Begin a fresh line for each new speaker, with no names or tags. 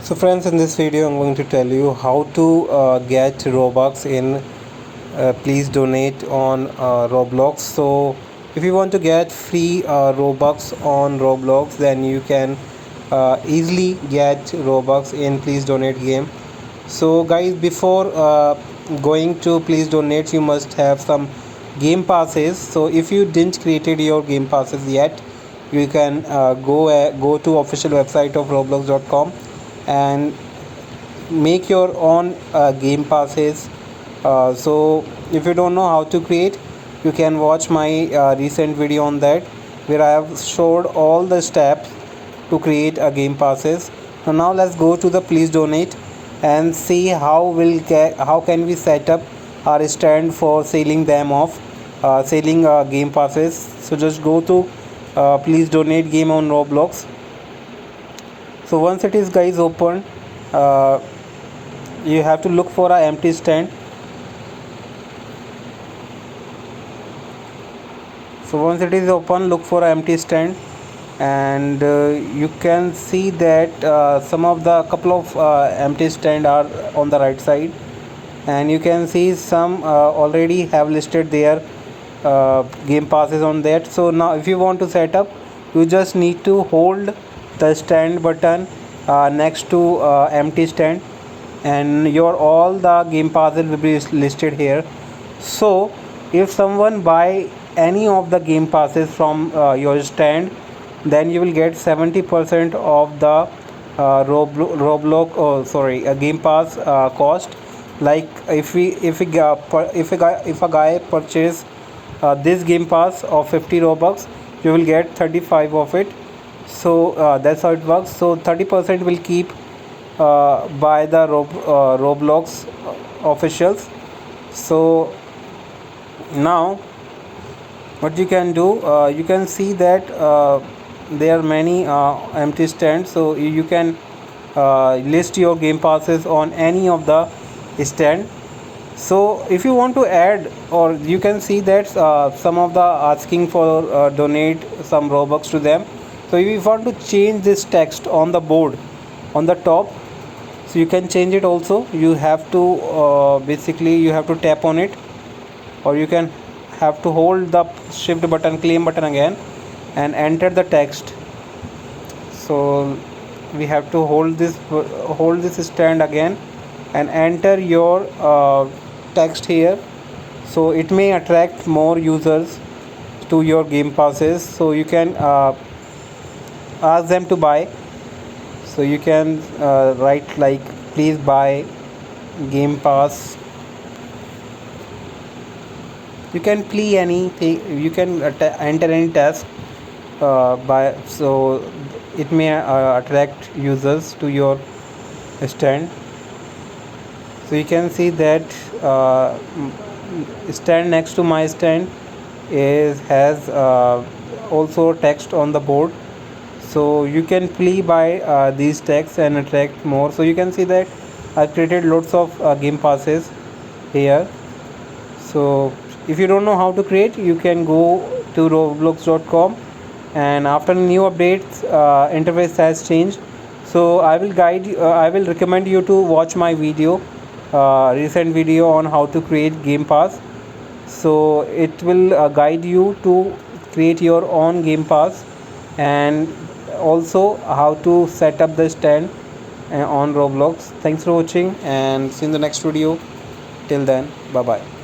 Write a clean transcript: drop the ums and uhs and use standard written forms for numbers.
So friends, in this video I'm going to tell you how to get robux in please donate on roblox. So if you want to get free robux on roblox, then you can easily get robux in please donate game. So guys, before going to please donate, you must have some game passes. So if you didn't created your game passes yet, you can go to official website of roblox.com and make your own game passes. So if you don't know how to create, you can watch my recent video on that, where I have showed all the steps to create a game passes. So now let's go to the please donate and see how can we set up our stand for selling them off, selling game passes. So just go to please donate game on roblox. So once it is guys open, uh, you have to look for a empty stand. So once it is open, look for an empty stand, and you can see that some of the couple of empty stand are on the right side, and you can see some already have listed their game passes on that. So now if you want to set up, you just need to hold the stand button next to empty stand, and your all the game passes will be listed here. So if someone buy any of the game passes from your stand, then you will get 70% of the roblox, oh sorry, a game pass cost. Like if a guy purchase this game pass of 50 robux, you will get 35 of it. So that's how it works. So 30% will keep by the roblox officials. So now what you can do, you can see that there are many empty stands, so you can list your game passes on any of the stand. So if you want to add, or you can see that some of the asking for donate some robux to them. So if you want to change this text on the board on the top, so you can change it also. You have to basically you have to tap on it, or you can have to hold the shift button, claim button again, and enter the text. So we have to hold this stand again and enter your text here, so it may attract more users to your game passes. So you can ask them to buy. So you can write like please buy game pass. You can play anything, you can enter any task by, so it may attract users to your stand. So you can see that stand next to my stand has also text on the board. So you can play by these texts and attract more. So you can see that I created lots of game passes here. So if you don't know how to create, you can go to roblox.com, and after new updates interface has changed. So I will guide you, I will recommend you to watch my video, recent video on how to create game pass. So it will guide you to create your own game pass, and also how to set up the stand on roblox. Thanks for watching, and see you in the next video. Till then, bye bye.